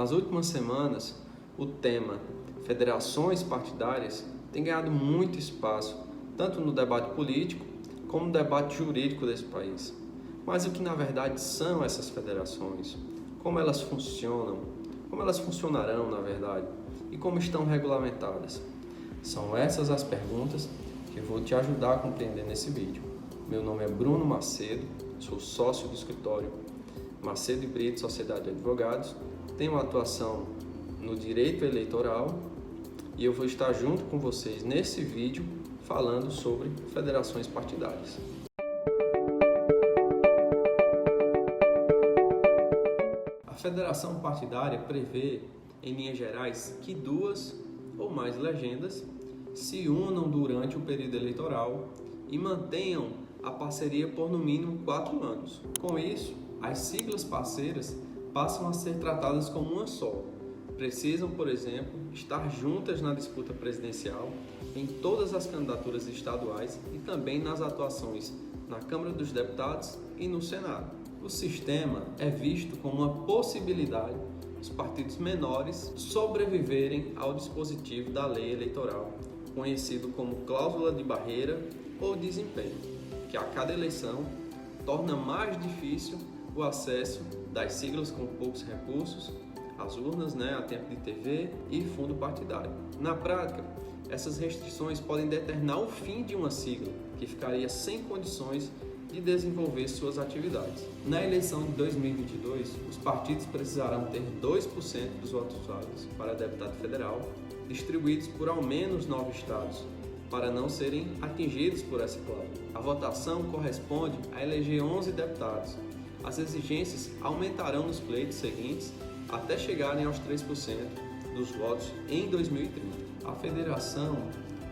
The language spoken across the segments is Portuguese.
Nas últimas semanas, o tema federações partidárias tem ganhado muito espaço, tanto no debate político como no debate jurídico desse país. Mas o que na verdade são essas federações? Como elas funcionam? Como elas funcionarão, na verdade? E como estão regulamentadas? São essas as perguntas que vou te ajudar a compreender nesse vídeo. Meu nome é Bruno Macedo, sou sócio do escritório Macedo e Brito Sociedade de Advogados, tenho uma atuação no direito eleitoral e eu vou estar junto com vocês nesse vídeo falando sobre federações partidárias. A federação partidária prevê, em linhas gerais, que duas ou mais legendas se unam durante o período eleitoral e mantenham a parceria por no mínimo 4 anos. Com isso, as siglas parceiras passam a ser tratadas como uma só. Precisam, por exemplo, estar juntas na disputa presidencial, em todas as candidaturas estaduais e também nas atuações na Câmara dos Deputados e no Senado. O sistema é visto como uma possibilidade dos partidos menores sobreviverem ao dispositivo da lei eleitoral, conhecido como cláusula de barreira ou desempenho, que a cada eleição torna mais difícil o acesso das siglas com poucos recursos, as urnas, a tempo de TV e fundo partidário. Na prática, essas restrições podem determinar o fim de uma sigla, que ficaria sem condições de desenvolver suas atividades. Na eleição de 2022, os partidos precisarão ter 2% dos votos válidos para deputado federal, distribuídos por ao menos 9 estados, para não serem atingidos por essa cláusula. A votação corresponde a eleger 11 deputados. As exigências aumentarão nos pleitos seguintes até chegarem aos 3% dos votos em 2030. A federação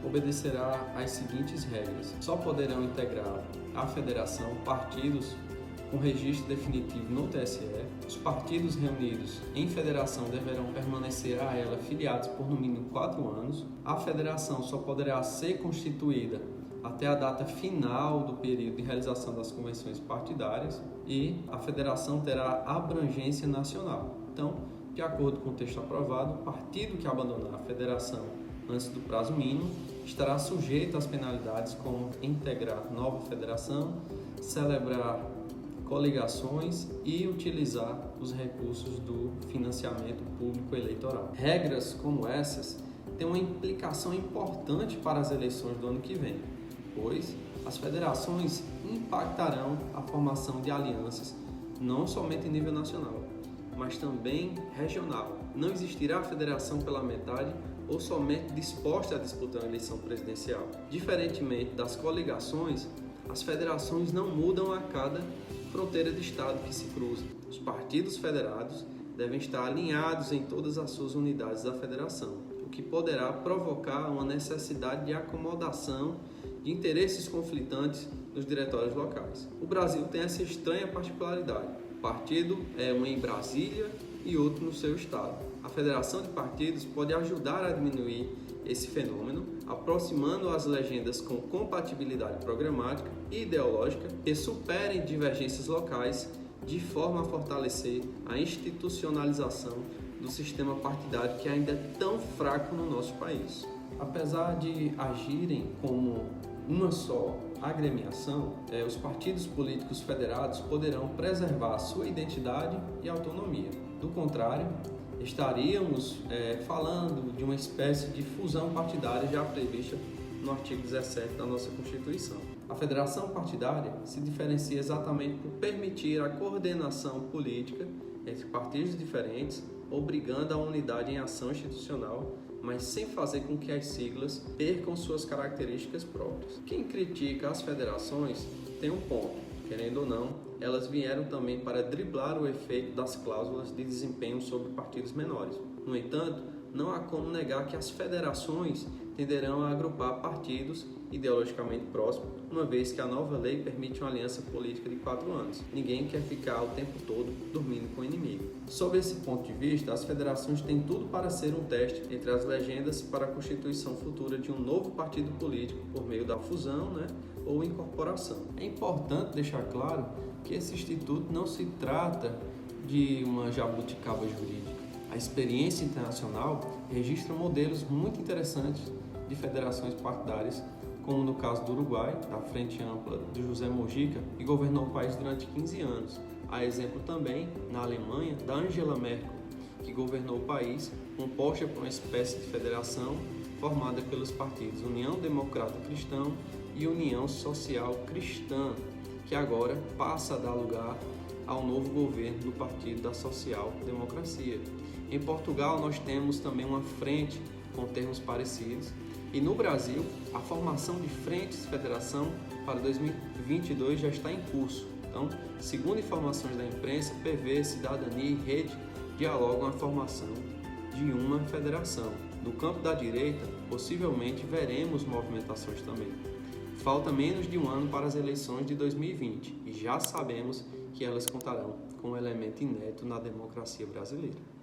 obedecerá às seguintes regras. Só poderão integrar a federação partidos com registro definitivo no TSE. Os partidos reunidos em federação deverão permanecer a ela filiados por no mínimo 4 anos. A federação só poderá ser constituída até a data final do período de realização das convenções partidárias e a federação terá abrangência nacional. Então, de acordo com o texto aprovado, o partido que abandonar a federação antes do prazo mínimo estará sujeito às penalidades como integrar nova federação, celebrar coligações e utilizar os recursos do financiamento público eleitoral. Regras como essas têm uma implicação importante para as eleições do ano que vem, pois as federações impactarão a formação de alianças não somente em nível nacional, mas também regional. Não existirá federação pela metade ou somente disposta a disputar uma eleição presidencial. Diferentemente das coligações, as federações não mudam a cada fronteira de estado que se cruza. Os partidos federados devem estar alinhados em todas as suas unidades da federação, o que poderá provocar uma necessidade de acomodação de interesses conflitantes nos diretórios locais. O Brasil tem essa estranha particularidade. O partido é um em Brasília e outro no seu estado. A federação de partidos pode ajudar a diminuir esse fenômeno, aproximando as legendas com compatibilidade programática e ideológica que superem divergências locais, de forma a fortalecer a institucionalização do sistema partidário que ainda é tão fraco no nosso país. Apesar de agirem como uma só agremiação, os partidos políticos federados poderão preservar sua identidade e autonomia. Do contrário, estaríamos falando de uma espécie de fusão partidária já prevista no artigo 17 da nossa Constituição. A federação partidária se diferencia exatamente por permitir a coordenação política entre partidos diferentes, obrigando a unidade em ação institucional, mas sem fazer com que as siglas percam suas características próprias. Quem critica as federações tem um ponto. Querendo ou não, elas vieram também para driblar o efeito das cláusulas de desempenho sobre partidos menores. No entanto, não há como negar que as federações tenderão a agrupar partidos ideologicamente próximos, uma vez que a nova lei permite uma aliança política de 4 anos. Ninguém quer ficar o tempo todo dormindo com o inimigo. Sob esse ponto de vista, as federações têm tudo para ser um teste entre as legendas para a constituição futura de um novo partido político por meio da fusão, ou incorporação. É importante deixar claro que esse instituto não se trata de uma jabuticaba jurídica. A experiência internacional registra modelos muito interessantes de federações partidárias, como no caso do Uruguai, da Frente Ampla de José Mujica, que governou o país durante 15 anos. Há exemplo também, na Alemanha, da Angela Merkel, que governou o país, composta por uma espécie de federação formada pelos partidos União Democrata Cristã e União Social Cristã, que agora passa a dar lugar ao novo governo do Partido da Social Democracia. Em Portugal, nós temos também uma frente com termos parecidos, e no Brasil, a formação de frentes de federação para 2022 já está em curso. Então, segundo informações da imprensa, PV, Cidadania e Rede dialogam a formação de uma federação. No campo da direita, possivelmente veremos movimentações também. Falta menos de um ano para as eleições de 2020 e já sabemos que elas contarão com um elemento inédito na democracia brasileira.